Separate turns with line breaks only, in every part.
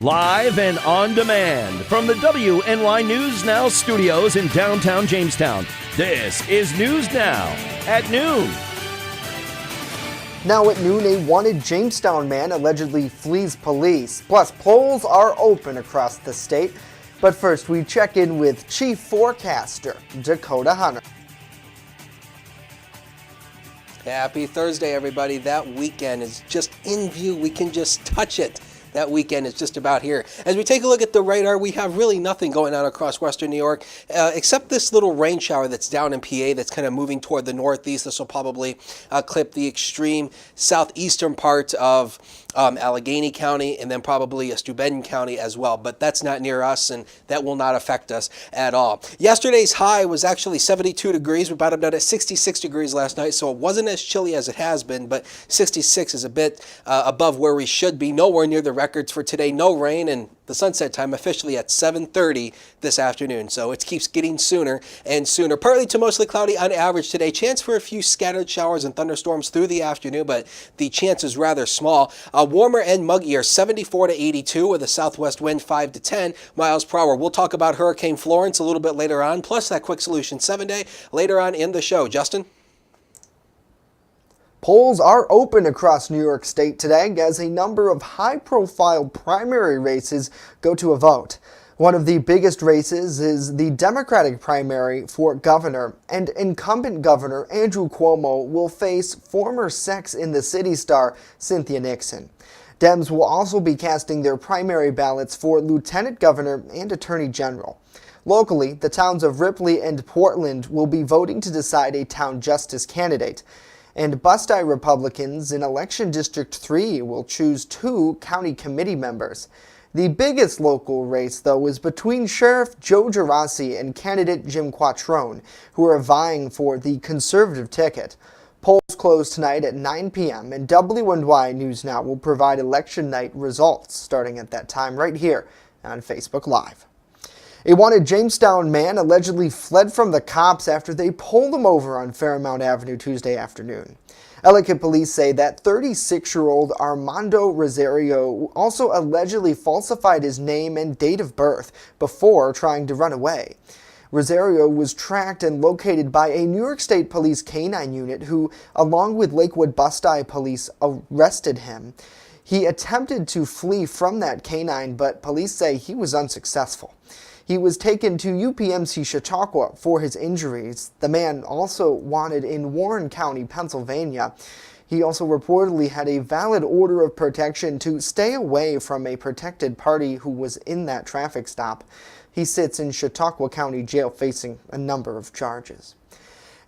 Live and on demand from the WNY News Now studios in downtown Jamestown. This is News Now at noon.
Now at noon, a wanted Jamestown man allegedly flees police. Plus, polls are open across the state. But first, we check in with Chief Forecaster Dakota Hunter.
Happy Thursday, everybody. That weekend is just in view. We can just touch it. That weekend is just about here. As we take a look at the radar, we have really nothing going on across western New York, except this little rain shower that's down in PA that's kind of moving toward the northeast. This will probably clip the extreme southeastern part of Allegheny County and then probably Steuben County as well. But that's not near us, and that will not affect us at all. Yesterday's high was actually 72 degrees. We bottomed out at 66 degrees last night, so it wasn't as chilly as it has been, but 66 is a bit above where we should be. Nowhere near the records for today. No rain, and the sunset time officially at 7:30 this afternoon. So it keeps getting sooner and sooner. Partly to mostly cloudy on average today. Chance for a few scattered showers and thunderstorms through the afternoon, but the chance is rather small. Warmer and muggier, 74 to 82 with a southwest wind 5 to 10 miles per hour. We'll talk about Hurricane Florence a little bit later on, plus that Quick Solution 7-day later on in the show. Justin?
Polls are open across New York State today as a number of high-profile primary races go to a vote. One of the biggest races is the Democratic primary for governor, and incumbent Governor Andrew Cuomo will face former Sex and the City star Cynthia Nixon. Dems will also be casting their primary ballots for Lieutenant Governor and Attorney General. Locally, the towns of Ripley and Portland will be voting to decide a town justice candidate. And Bust-I Republicans in Election District 3 will choose 2 county committee members. The biggest local race, though, is between Sheriff Joe Gerasi and candidate Jim Quattrone, who are vying for the conservative ticket. Polls close tonight at 9 p.m., and WNY News Now will provide election night results starting at that time right here on Facebook Live. A wanted Jamestown man allegedly fled from the cops after they pulled him over on Fairmount Avenue Tuesday afternoon. Ellicott police say that 36-year-old Armando Rosario also allegedly falsified his name and date of birth before trying to run away. Rosario was tracked and located by a New York State Police K-9 unit who, along with Lakewood Bust-I police, arrested him. He attempted to flee from that K-9, but police say he was unsuccessful. He was taken to UPMC Chautauqua for his injuries. The man also wanted in Warren County, Pennsylvania. He also reportedly had a valid order of protection to stay away from a protected party who was in that traffic stop. He sits in Chautauqua County Jail facing a number of charges.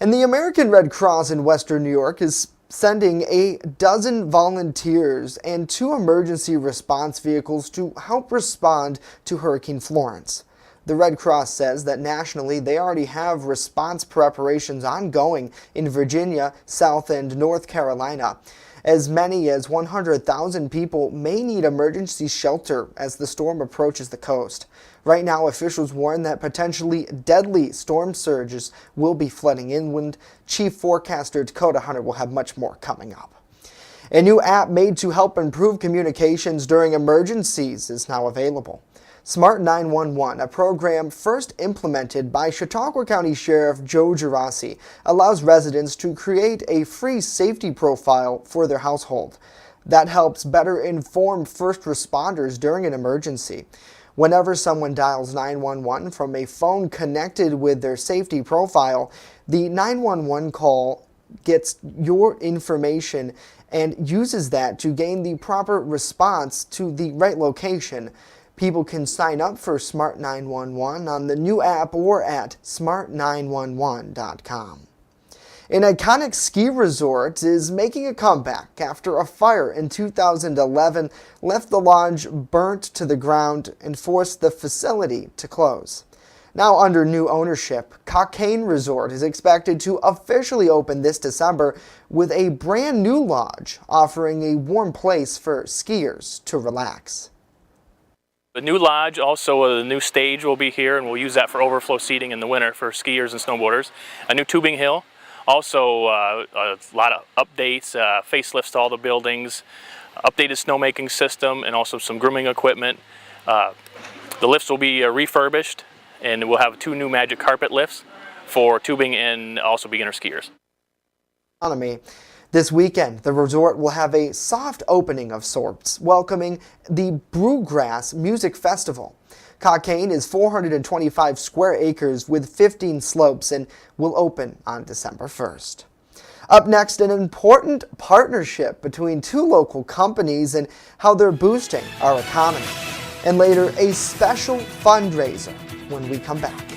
And the American Red Cross in Western New York is sending a dozen volunteers and 2 emergency response vehicles to help respond to Hurricane Florence. The Red Cross says that nationally they already have response preparations ongoing in Virginia, South and North Carolina. As many as 100,000 people may need emergency shelter as the storm approaches the coast. Right now, officials warn that potentially deadly storm surges will be flooding inland. Chief Forecaster Dakota Hunter will have much more coming up. A new app made to help improve communications during emergencies is now available. Smart 911, a program first implemented by Chautauqua County Sheriff Joe Gerasi, allows residents to create a free safety profile for their household. That helps better inform first responders during an emergency. Whenever someone dials 911 from a phone connected with their safety profile, the 911 call gets your information and uses that to gain the proper response to the right location. People can sign up for Smart 911 on the new app or at smart911.com. An iconic ski resort is making a comeback after a fire in 2011 left the lodge burnt to the ground and forced the facility to close. Now under new ownership, Cockaigne Resort is expected to officially open this December with a brand new lodge offering a warm place for skiers to relax.
The new lodge, also a new stage will be here, and we'll use that for overflow seating in the winter for skiers and snowboarders. A new tubing hill, also a lot of updates, facelifts to all the buildings, updated snowmaking system, and also some grooming equipment. The lifts will be refurbished, and we'll have 2 new magic carpet lifts for tubing and also beginner skiers.
This weekend, the resort will have a soft opening of sorts, welcoming the Brewgrass Music Festival. Cockaigne is 425 square acres with 15 slopes and will open on December 1st. Up next, an important partnership between 2 local companies and how they're boosting our economy. And later, a special fundraiser when we come back.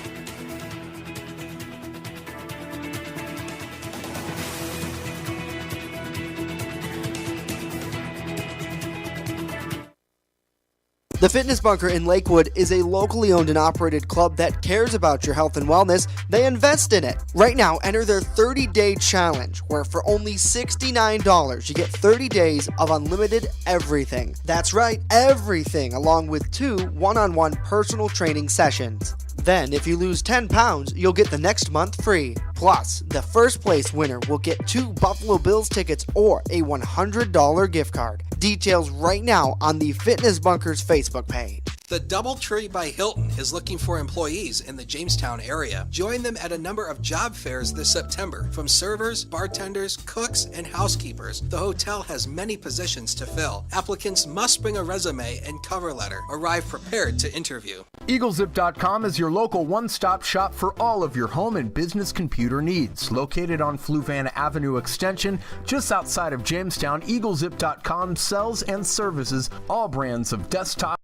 The Fitness Bunker in Lakewood is a locally owned and operated club that cares about your health and wellness. They invest in it. Right now, enter their 30-day challenge, where for only $69, you get 30 days of unlimited everything. That's right, everything, along with 2 one-on-one personal training sessions. Then, if you lose 10 pounds, you'll get the next month free. Plus, the first place winner will get 2 Buffalo Bills tickets or a $100 gift card. Details right now on the Fitness Bunker's Facebook page.
The Doubletree by Hilton is looking for employees in the Jamestown area. Join them at a number of job fairs this September. From servers, bartenders, cooks, and housekeepers, the hotel has many positions to fill. Applicants must bring a resume and cover letter. Arrive prepared to interview.
EagleZip.com is your local one-stop shop for all of your home and business computer needs. Located on Fluvanna Avenue Extension, just outside of Jamestown, EagleZip.com sells and services all brands of desktop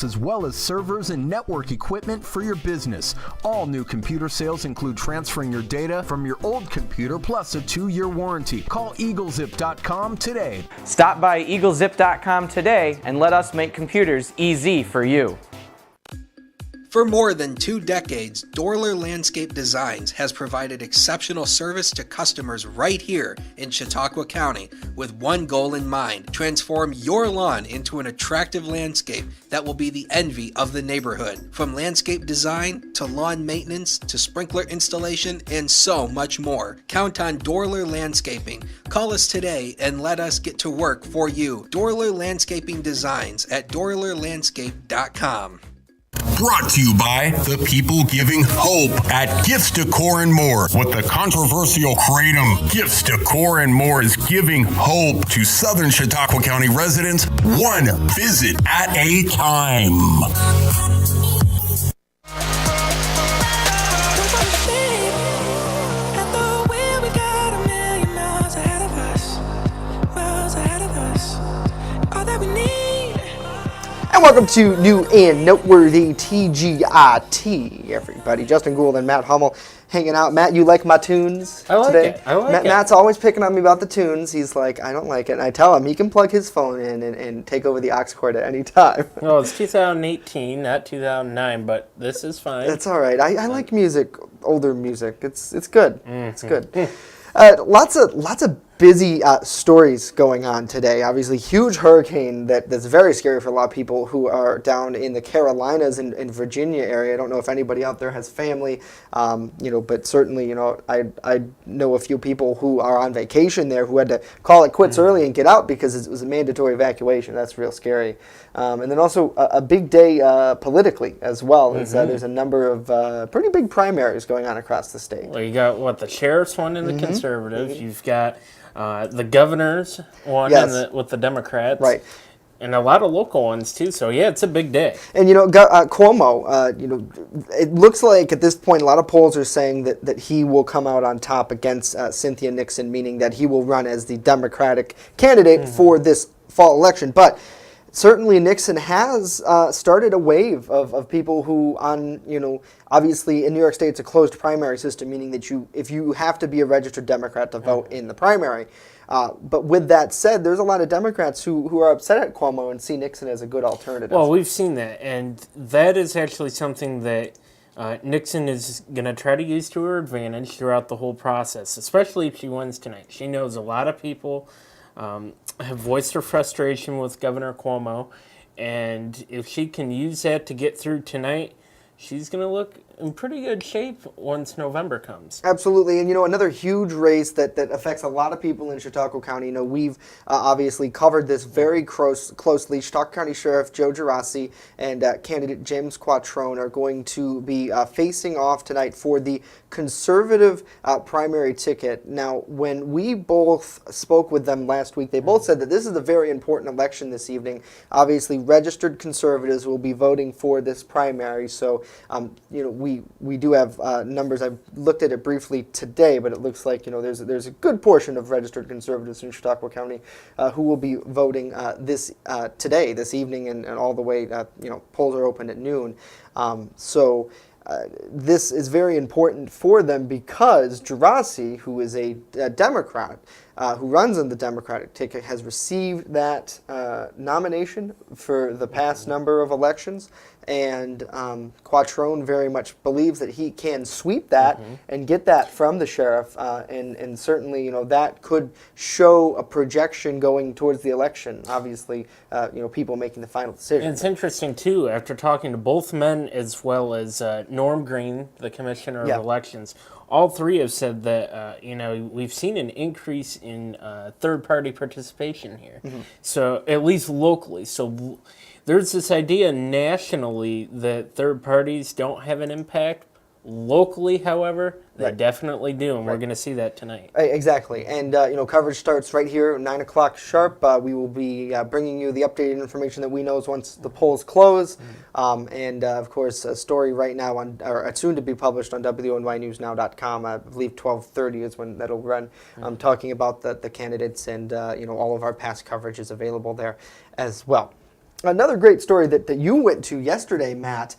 as well as servers and network equipment for your business. All new computer sales include transferring your data from your old computer plus a 2-year warranty. Call EagleZip.com today.
Stop by EagleZip.com today and let us make computers easy for you.
For more than 2 decades, Dorler Landscape Designs has provided exceptional service to customers right here in Chautauqua County with one goal in mind: transform your lawn into an attractive landscape that will be the envy of the neighborhood. From landscape design to lawn maintenance to sprinkler installation and so much more. Count on Dorler Landscaping. Call us today and let us get to work for you. Dorler Landscaping Designs at dorlerlandscape.com.
Brought to you by the people giving hope at Gifts Decor and More. With the controversial kratom, Gifts Decor and More is giving hope to Southern Chautauqua County residents, one visit at a time.
And welcome to new and noteworthy TGIT, everybody. Justin Gould and Matt Hummel hanging out. Matt, you like my tunes
I like
today?
it. I like it.
Matt's always picking on me about the tunes. He's like, I don't like it. And I tell him he can plug his phone in and take over the aux cord at any time.
Well, it's 2018, not 2009, but this is fine.
That's all right. I like music, older music. It's good.
Mm-hmm.
It's good. Lots of busy stories going on today. Obviously, huge hurricane that's very scary for a lot of people who are down in the Carolinas and Virginia area. I don't know if anybody out there has family, but certainly, I know a few people who are on vacation there who had to call it quits early and get out because it was a mandatory evacuation. That's real scary. And then also a big day politically as well. Is there's a number of pretty big primaries going on across the state.
Well, you got the sheriff's one in the conservatives. You've got the governor's one with the Democrats.
Right.
And a lot of local ones, too. So, yeah, it's a big day.
And, Cuomo, it looks like at this point a lot of polls are saying that he will come out on top against Cynthia Nixon, meaning that he will run as the Democratic candidate for this fall election. But certainly Nixon has started a wave of people who obviously in New York State it's a closed primary system, meaning that if you have to be a registered Democrat to vote in the primary. But with that said, there's a lot of Democrats who are upset at Cuomo and see Nixon as a good alternative.
Well, we've seen that, and that is actually something that Nixon is going to try to use to her advantage throughout the whole process, especially if she wins tonight. She knows a lot of people have voiced their frustration with Governor Cuomo, and if she can use that to get through tonight, she's going to look in pretty good shape once November comes.
Absolutely, and another huge race that affects a lot of people in Chautauqua County. We've obviously covered this very closely. Chautauqua County Sheriff Joe Gerasi and candidate James Quattrone are going to be facing off tonight for the conservative primary ticket. Now, when we both spoke with them last week, they both said that this is a very important election this evening. Obviously, registered conservatives will be voting for this primary, so we do have numbers. I've looked at it briefly today, but it looks like there's a good portion of registered conservatives in Chautauqua County who will be voting this evening, and all the way. Polls are open at noon, so. This is very important for them because Gerasi, who is a Democrat, who runs on the Democratic ticket, has received that nomination for the past number of elections, and Quattrone very much believes that he can sweep that and get that from the sheriff, and certainly that could show a projection going towards the election. Obviously, people making the final decision.
And it's interesting too, after talking to both men as well as Norm Green, the Commissioner of Elections, all three have said that we've seen an increase in third-party participation here. So at least locally. So there's this idea nationally that third parties don't have an impact. Locally, however, they definitely do, and we're going to see that tonight.
Exactly, and coverage starts right here at 9 o'clock sharp. We will be bringing you the updated information that we know once the polls close, and of course, a story right now or soon to be published on WNYNewsNow.com. I believe 12:30 is when that'll run. Talking about the candidates, and all of our past coverage is available there as well. Another great story that you went to yesterday, Matt.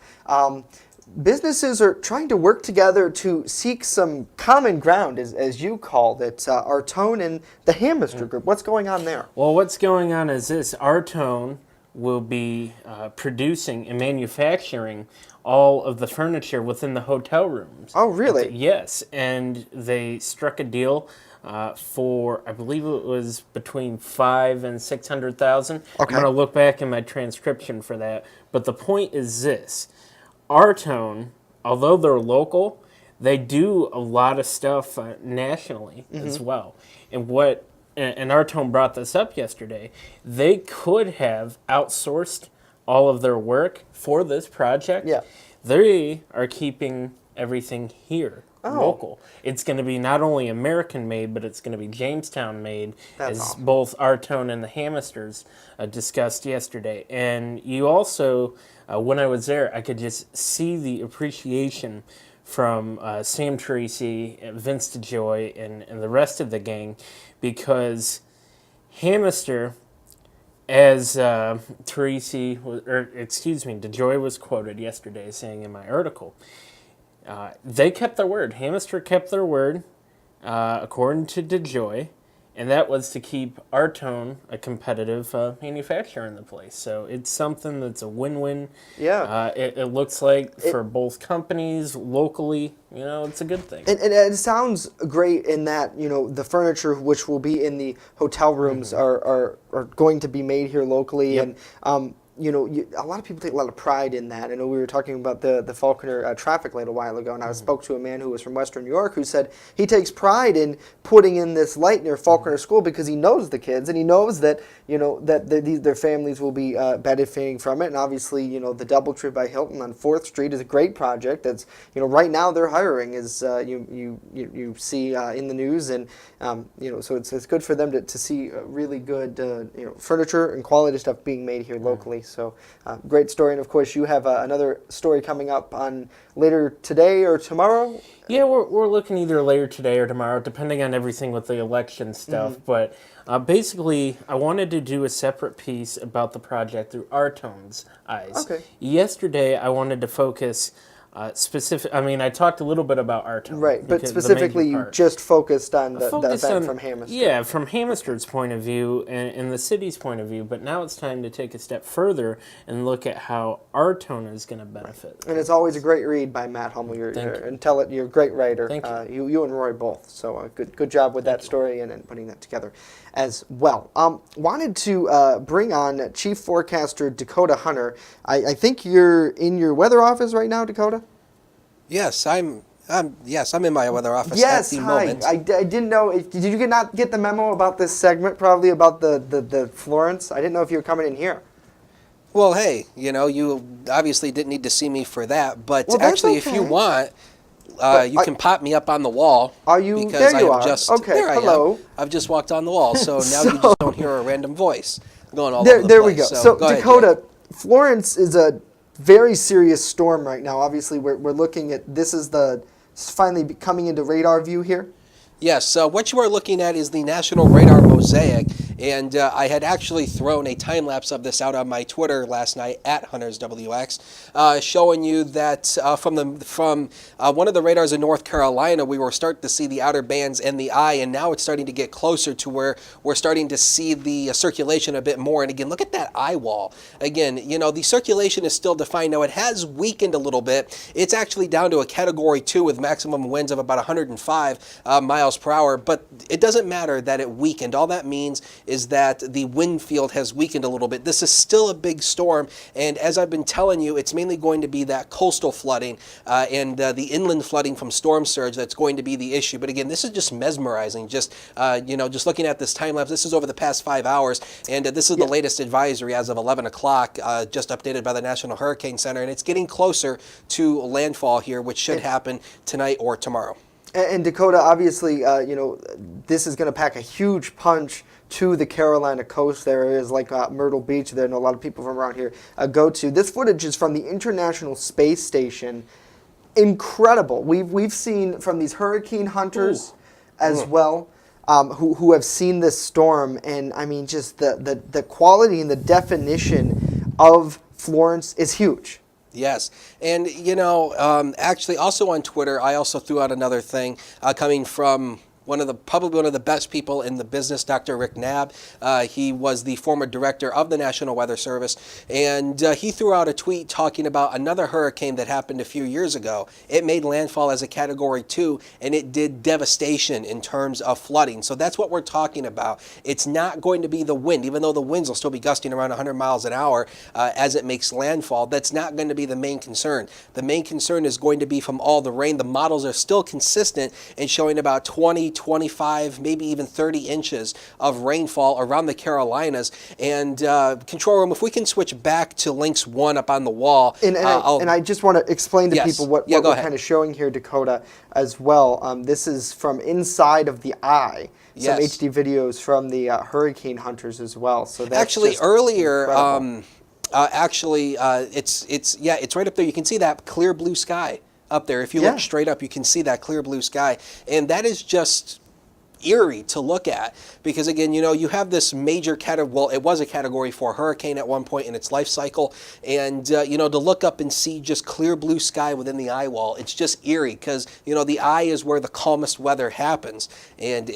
Businesses are trying to work together to seek some common ground, as you called it. Artone and the Hamister Group. What's going on there?
Well, what's going on is this. Artone will be producing and manufacturing all of the furniture within the hotel rooms.
Oh, really?
Yes, and they struck a deal for, I believe it was between $500,000 and $600,000.
Okay.
I'm going to look back in my transcription for that. But the point is this. Artone, although they're local, they do a lot of stuff nationally as well. And Artone brought this up yesterday, they could have outsourced all of their work for this project.
Yeah.
They are keeping everything here. Local. It's going to be not only American made, but it's going to be Jamestown made, as
awesome. Both
Artone and the Hamisters discussed yesterday. And you also, when I was there, I could just see the appreciation from Sam Tracy, Vince DeJoy, and the rest of the gang, because Hamister, as DeJoy was quoted yesterday saying in my article, they kept their word. Hamister kept their word, according to DeJoy, and that was to keep Artone a competitive manufacturer in the place. So it's something that's a win-win.
Yeah.
It looks like for both companies locally, it's a good thing.
And it sounds great in that, the furniture which will be in the hotel rooms are going to be made here locally.
Yep.
And a lot of people take a lot of pride in that. I know we were talking about the Falconer traffic light a while ago, and I spoke to a man who was from Western New York who said he takes pride in putting in this light near Falconer School because he knows the kids, and he knows that their families will be benefiting from it. And obviously, the Doubletree by Hilton on 4th Street is a great project. That's right now they're hiring, as you see in the news, and so it's good for them to see really good furniture and quality stuff being made here locally. So great story. And of course, you have another story coming up on later today or tomorrow?
Yeah, we're looking either later today or tomorrow, depending on everything with the election stuff. But basically, I wanted to do a separate piece about the project through Artone's eyes.
Okay.
Yesterday, I wanted to focus I talked a little bit about Artone.
Right, but specifically you just focused on the event from Hamister.
Yeah, from Hamister's point of view and the city's point of view, but now it's time to take a step further and look at how Artone is going to benefit.
And it's always a great read by Matt Hummel. You're a great writer.
Thank you.
You and Roy both. So good job with that story and putting that together as well. Wanted to bring on Chief Forecaster Dakota Hunter. I think you're in your weather office right now, Dakota?
Yes, I'm in my weather office
Yes,
at the
hi.
moment.
I didn't know. Did you not get the memo about this segment? Probably about the Florence. I didn't know if you were coming in here.
Well, hey, you obviously didn't need to see me for that, but
Well, that's
actually, if you
okay.
want,
But
you can pop me up on the wall.
Are you?
Because
There
I
you
have
are.
just
Okay.
there I
Hello.
am. I've just walked on the wall, so now you
So-
just don't hear a random voice going all
There,
over the
there
place.
we go.
So,
So
go ahead,
Dakota,
Jake.
Florence is a very serious storm right now. Obviously, we're looking at this is it's finally coming into radar view here.
Yes, what you are looking at is the National Radar Mosaic, and I had actually thrown a time lapse of this out on my Twitter last night at HuntersWX, showing you that from one of the radars in North Carolina, we were starting to see the outer bands and the eye, and now it's starting to get closer to where we're starting to see the circulation a bit more. And again, look at that eye wall. Again, the circulation is still defined. Now, it has weakened a little bit. It's actually down to a Category 2 with maximum winds of about 105 miles per hour, but it doesn't matter that it weakened. All that means is that the wind field has weakened a little bit. This is still a big storm, and as I've been telling you, it's mainly going to be that coastal flooding and the inland flooding from storm surge that's going to be the issue. But again, this is just mesmerizing. Just looking at this time lapse, this is over the past 5 hours, and this is the latest advisory as of 11 o'clock, just updated by the National Hurricane Center, and it's getting closer to landfall here, which should happen tonight or tomorrow.
And Dakota, obviously, this is going to pack a huge punch to the Carolina coast. There is like Myrtle Beach. There, I know a lot of people from around here go to. This footage is from the International Space Station. Incredible. We've seen from these hurricane hunters as well, who have seen this storm, and I mean, just the quality and the definition of Florence is huge.
Yes. And, actually also on Twitter, I also threw out another thing coming from probably one of the best people in the business, Dr. Rick Knabb. He was the former director of the National Weather Service, and he threw out a tweet talking about another hurricane that happened a few years ago. It made landfall as a Category 2, and it did devastation in terms of flooding. So that's what we're talking about. It's not going to be the wind, even though the winds will still be gusting around 100 miles an hour as it makes landfall. That's not going to be the main concern. The main concern is going to be from all the rain. The models are still consistent in showing about 20, 25, maybe even 30 inches of rainfall around the Carolinas. And control room, if we can switch back to links 1 up on the wall.
And I just want to explain to people what we're
ahead.
kind of showing here, Dakota, as well. This is from inside of the eye. Some HD videos from the hurricane hunters as well. So that's
actually earlier.
It's
right up there. You can see that clear blue sky up there. If you look straight up, you can see that clear blue sky. And that is just eerie to look at because, again, you have this major it was a Category 4 hurricane at one point in its life cycle. And, to look up and see just clear blue sky within the eye wall, it's just eerie because, the eye is where the calmest weather happens. And,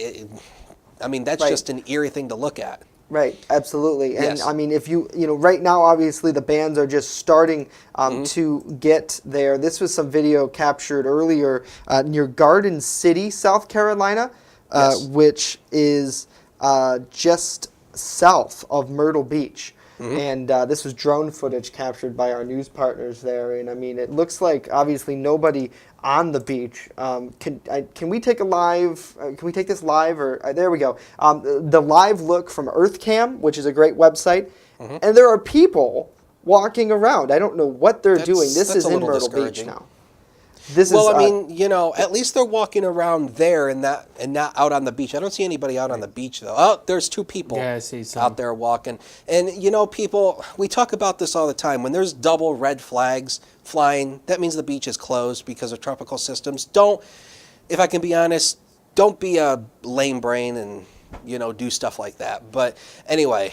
that's just an eerie thing to look at.
Right, absolutely. And I mean, if right now, obviously, the bands are just starting to get there. This was some video captured earlier near Garden City, South Carolina, which is just south of Myrtle Beach. And this was drone footage captured by our news partners there. And I mean, it looks like obviously nobody on the beach. Can we take a live? Can we take this live? Or there we go. The live look from EarthCam, which is a great website, and there are people walking around. I don't know what they're doing. This is in Myrtle Beach now.
At least they're walking around there and not out on the beach. I don't see anybody out on the beach, though. Oh, there's 2 people out there walking. And, people, we talk about this all the time. When there's double red flags flying, that means the beach is closed because of tropical systems. If I can be honest, don't be a lame brain and do stuff like that. But anyway,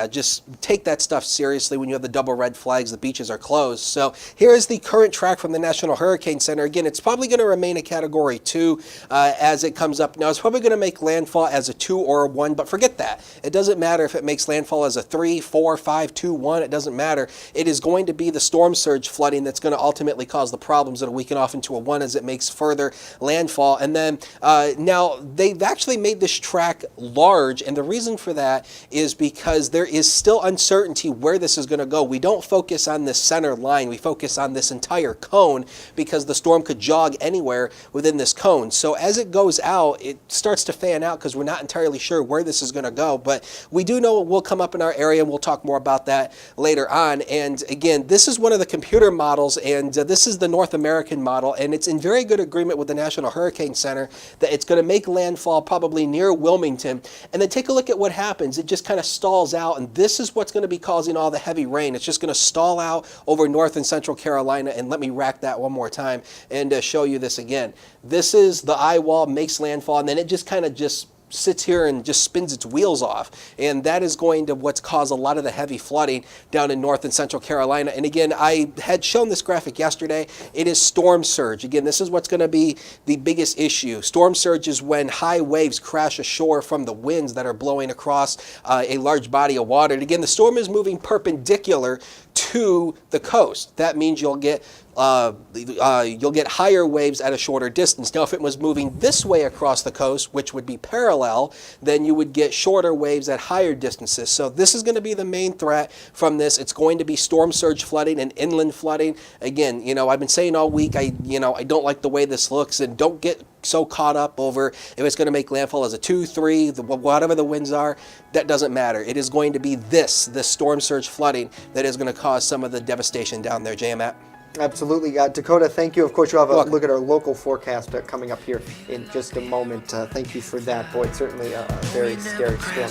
just take that stuff seriously. When you have the double red flags, the beaches are closed. So here is the current track from the National Hurricane Center. Again, it's probably going to remain a Category 2 as it comes up. Now, it's probably going to make landfall as a 2 or a 1, but forget that. It doesn't matter if it makes landfall as a 3, 4, 5, 2, 1. It doesn't matter. It is going to be the storm surge flooding that's going to ultimately cause the problems. It'll weaken off into a 1 as it makes further landfall. And then now they've actually made this track back large, and the reason for that is because there is still uncertainty where this is going to go. We don't focus on this center line. We focus on this entire cone because the storm could jog anywhere within this cone. So as it goes out, it starts to fan out because we're not entirely sure where this is going to go, but we do know it will come up in our area, and we'll talk more about that later on. And again, this is one of the computer models, and this is the North American model, and it's in very good agreement with the National Hurricane Center that it's going to make landfall probably near Wilmington. And then take a look at what happens. It just kind of stalls out, and this is what's going to be causing all the heavy rain. It's just going to stall out over North and Central Carolina. And let me rack that one more time and show you this again. This is the eye wall, makes landfall, and then it just kind of just sits here and just spins its wheels off. And that is going to what's caused a lot of the heavy flooding down in North and Central Carolina. And again, I had shown this graphic yesterday. It is storm surge. Again, this is what's going to be the biggest issue. Storm surge is when high waves crash ashore from the winds that are blowing across a large body of water. And again, the storm is moving perpendicular to the coast. That means you'll get higher waves at a shorter distance. Now, if it was moving this way across the coast, which would be parallel, then you would get shorter waves at higher distances. So this is going to be the main threat from this. It's going to be storm surge flooding and inland flooding. Again, I've been saying all week, I don't like the way this looks, and don't get so caught up over if it's going to make landfall as a 2, 3, whatever the winds are. That doesn't matter. It is going to be this storm surge flooding that is going to cause some of the devastation down there. Matt.
Absolutely. Dakota, thank you. Of course, you'll have a look at our local forecast coming up here in just a moment. Thank you for that. Boy, it's certainly a very scary storm.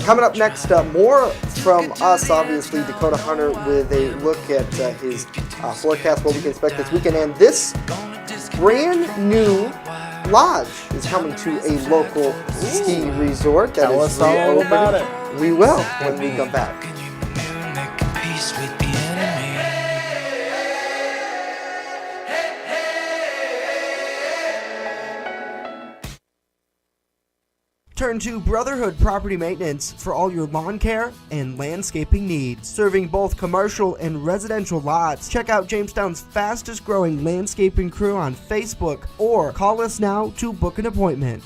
Coming up next, more from us, obviously, Dakota Hunter with a look at his forecast, what we can expect this weekend. And this brand new lodge is coming to a local ski resort that
Tell
is
us all
reopening.
about it.
We will when we come back. Turn to Brotherhood Property Maintenance for all your lawn care and landscaping needs. Serving both commercial and residential lots. Check out Jamestown's fastest growing landscaping crew on Facebook or call us now to book an appointment.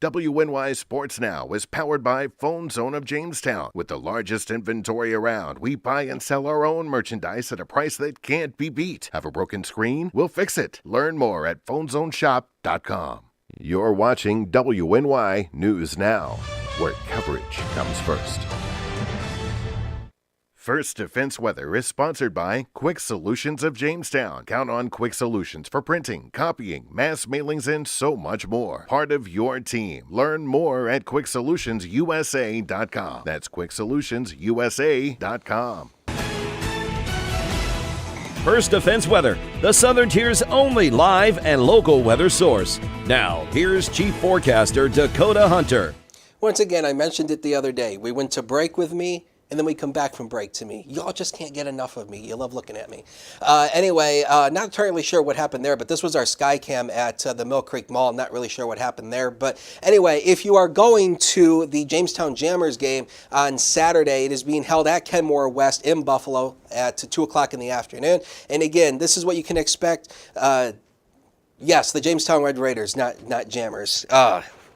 WNY Sports Now is powered by Phone Zone of Jamestown. With the largest inventory around, we buy and sell our own merchandise at a price that can't be beat. Have a broken screen? We'll fix it. Learn more at phonezoneshop.com. You're watching WNY News Now, where coverage comes first. First Defense Weather is sponsored by Quick Solutions of Jamestown. Count on Quick Solutions for printing, copying, mass mailings, and so much more. Part of your team. Learn more at QuickSolutionsUSA.com. That's QuickSolutionsUSA.com.
First Defense Weather, the Southern Tier's only live and local weather source. Now, here's Chief Forecaster Dakota Hunter.
Once again, I mentioned it the other day. We went to break with me, and then we come back from break to me. Y'all just can't get enough of me. You love looking at me. Anyway, not entirely sure what happened there, but this was our Skycam at the Mill Creek Mall. Not really sure what happened there. But anyway, if you are going to the Jamestown Jammers game on Saturday, it is being held at Kenmore West in Buffalo at 2 o'clock in the afternoon. And again, this is what you can expect. Yes, the Jamestown Red Raiders, not Jammers.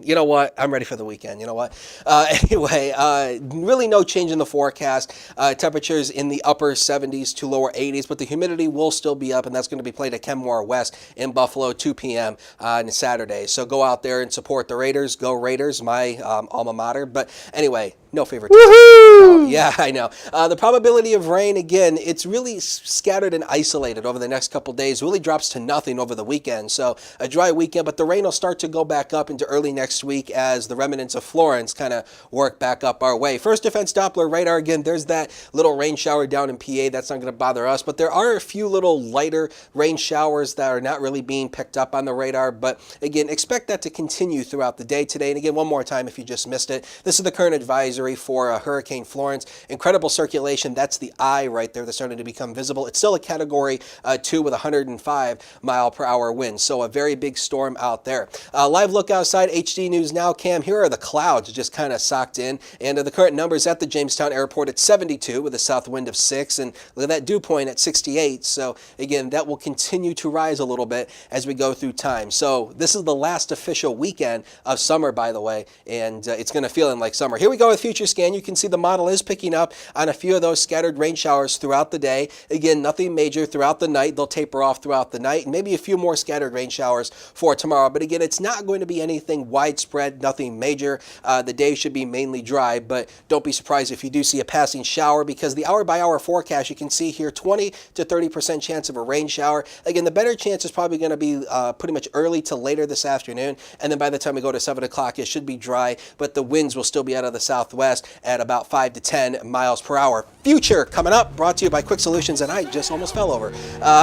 You know what? I'm ready for the weekend. You know what? Anyway, really no change in the forecast. Temperatures in the upper 70s to lower 80s, but the humidity will still be up, and that's going to be played at Kenmore West in Buffalo, 2 p.m. On Saturday. So go out there and support the Raiders. Go Raiders, my alma mater. But anyway, no favoritism.
Woohoo!
Yeah, I know. The probability of rain, again, it's really scattered and isolated over the next couple days. Really drops to nothing over the weekend. So a dry weekend, but the rain will start to go back up into early next week as the remnants of Florence kind of work back up our way. First Defense Doppler radar, again, there's that little rain shower down in PA. That's not going to bother us, but there are a few little lighter rain showers that are not really being picked up on the radar. But again, expect that to continue throughout the day today. And again, one more time, if you just missed it, this is the current advisory for Hurricane Florence. Incredible circulation. That's the eye right there that's starting to become visible. It's still a Category 2 with 105 mile per hour winds. So a very big storm out there. Live look outside, HD ABC News Now cam, here are the clouds just kind of socked in. And the current numbers at the Jamestown Airport at 72 with a south wind of 6. And look at that dew point at 68. So again, that will continue to rise a little bit as we go through time. So this is the last official weekend of summer, by the way, and it's going to feel like summer. Here we go with Future Scan. You can see the model is picking up on a few of those scattered rain showers throughout the day. Again, nothing major throughout the night. They'll taper off throughout the night, and maybe a few more scattered rain showers for tomorrow. But again, it's not going to be anything widespread, nothing major. The day should be mainly dry, but don't be surprised if you do see a passing shower, because the hour-by-hour forecast, you can see here 20 to 30% chance of a rain shower. Again, the better chance is probably going to be pretty much early to later this afternoon, and then by the time we go to 7 o'clock, it should be dry, but the winds will still be out of the southwest at about 5 to 10 miles per hour. Future coming up, brought to you by Quick Solutions, and I just almost fell over.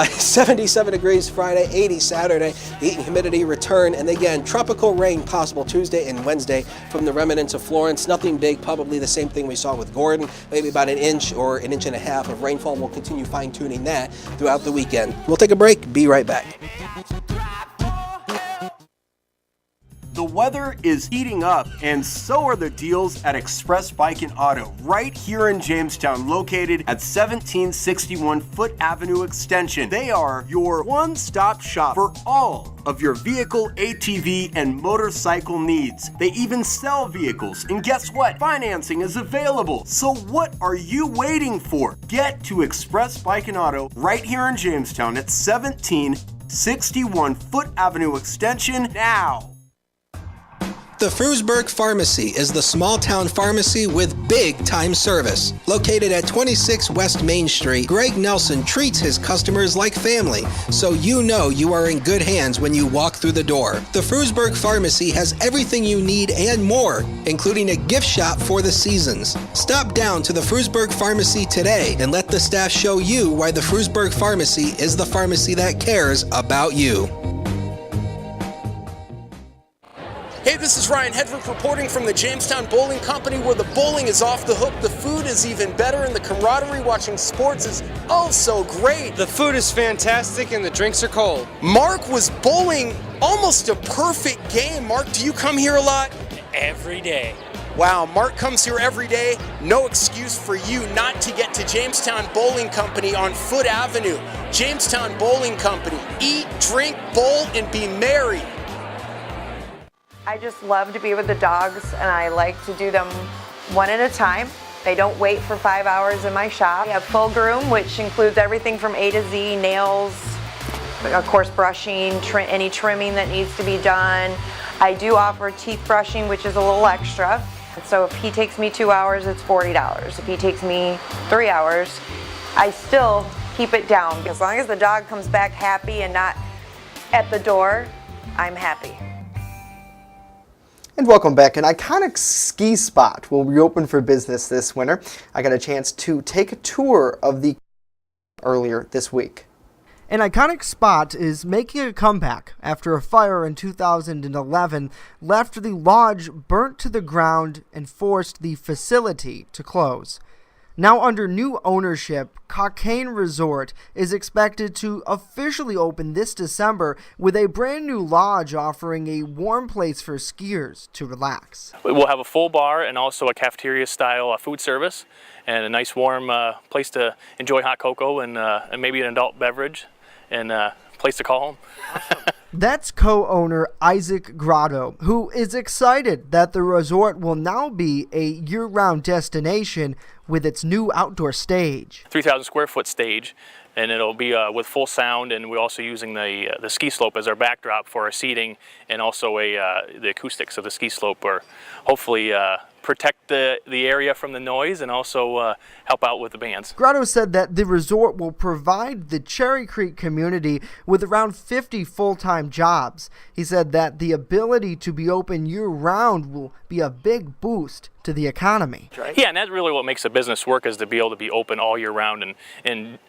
77 degrees Friday, 80 Saturday. The heat and humidity return, and again, tropical rain possible Tuesday and Wednesday from the remnants of Florence. Nothing big, probably the same thing we saw with Gordon, maybe about an inch or an inch and a half of rainfall. We'll continue fine-tuning that throughout the weekend. We'll take a break, be right back.
The weather is heating up, and so are the deals at Express Bike and Auto, right here in Jamestown, located at 1761 Foot Avenue Extension. They are your one-stop shop for all of your vehicle, ATV, and motorcycle needs. They even sell vehicles, and guess what? Financing is available. So what are you waiting for? Get to Express Bike and Auto right here in Jamestown at 1761 Foot Avenue Extension now.
The Frewsburg Pharmacy is the small-town pharmacy with big-time service. Located at 26 West Main Street, Greg Nelson treats his customers like family, so you know you are in good hands when you walk through the door. The Frewsburg Pharmacy has everything you need and more, including a gift shop for the seasons. Stop down to the Frewsburg Pharmacy today and let the staff show you why the Frewsburg Pharmacy is the pharmacy that cares about you.
Hey, this is Ryan Hedrick reporting from the Jamestown Bowling Company, where the bowling is off the hook, the food is even better, and the camaraderie watching sports is oh so great.
The food is fantastic and the drinks are cold.
Mark was bowling almost a perfect game. Mark, do you come here a lot?
Every day.
Wow, Mark comes here every day. No excuse for you not to get to Jamestown Bowling Company on Foot Avenue. Jamestown Bowling Company. Eat, drink, bowl, and be merry.
I just love to be with the dogs, and I like to do them one at a time. They don't wait for 5 hours in my shop. We have full groom, which includes everything from A to Z, nails, of course brushing, any trimming that needs to be done. I do offer teeth brushing, which is a little extra. So if he takes me 2 hours, it's $40. If he takes me 3 hours, I still keep it down. As long as the dog comes back happy and not at the door, I'm happy.
And welcome back. An iconic ski spot will reopen for business this winter. I got a chance to take a tour of the earlier this week. An iconic spot is making a comeback after a fire in 2011 left the lodge burnt to the ground and forced the facility to close. Now under new ownership, Cockaigne Resort is expected to officially open this December with a brand new lodge offering a warm place for skiers to relax.
We'll have a full bar and also a cafeteria style food service and a nice warm place to enjoy hot cocoa and maybe an adult beverage and a place to call home.
Awesome. That's co-owner Isaac Grotto, who is excited that the resort will now be a year-round destination with its new outdoor stage.
3,000 square foot stage, and it'll be with full sound, and we're also using the ski slope as our backdrop for our seating, and also the acoustics of the ski slope, or hopefully protect the area from the noise and also help out with the bands.
Grotto said that the resort will provide the Cherry Creek community with around 50 full-time jobs. He said that the ability to be open year-round will be a big boost to the economy.
Yeah, and that's really what makes a business work, is to be able to be open all year round and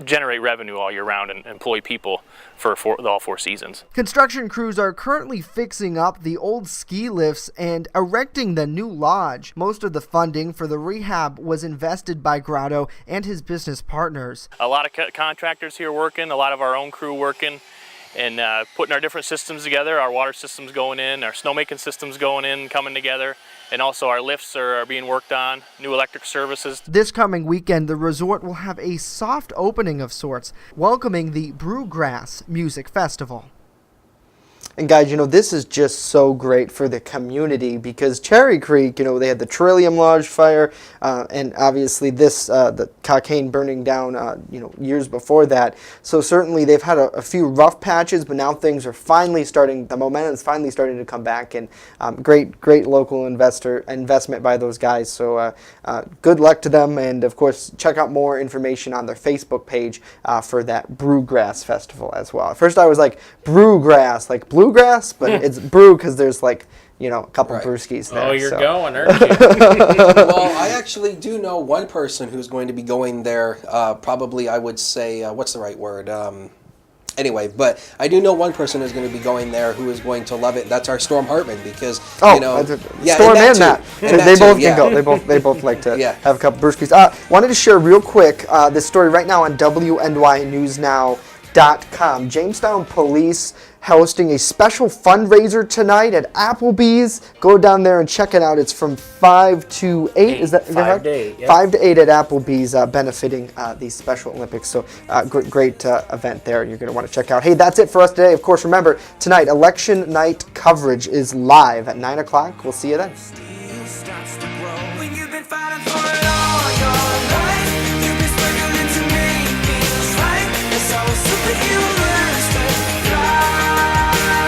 generate revenue all year round and employ people for all 4 seasons.
Construction crews are currently fixing up the old ski lifts and erecting the new lodge. Most of the funding for the rehab was invested by Grotto and his business partners.
A lot of contractors here working, a lot of our own crew working, and putting our different systems together. Our water systems going in, our snowmaking systems going in, coming together, and also our lifts are being worked on, new electric services.
This coming weekend, the resort will have a soft opening of sorts, welcoming the Brewgrass Music Festival. And guys, this is just so great for the community because Cherry Creek, they had the Trillium Lodge fire, and obviously this, the cocaine burning down, years before that. So certainly they've had a few rough patches, but now things are finally starting, the momentum is finally starting to come back, and great local investment by those guys. So good luck to them, and of course, check out more information on their Facebook page for that Brewgrass Festival as well. At first I was like, Brewgrass, like bluegrass, but it's brew because there's like, a couple brewskis there.
Oh, you're going, aren't you?
Well, I actually do know one person who's going to be going there. Probably, I would say, what's the right word? Anyway, but I do know one person who's going to be going there who is going to love it. That's our Storm Hartman because
Storm
and
that. They both can go. They both like to have a couple brewskis. Wanted to share real quick this story right now on WNYNewsNow.com. Jamestown Police hosting a special fundraiser tonight at Applebee's. Go down there and check it out. It's from 5 to 8. Is that
5 to 8? Yep.
5 to 8 at Applebee's, benefiting the Special Olympics. So great event there. You're going to want to check out. Hey, that's it for us today. Of course, remember tonight election night coverage is live at 9 o'clock. We'll see you then.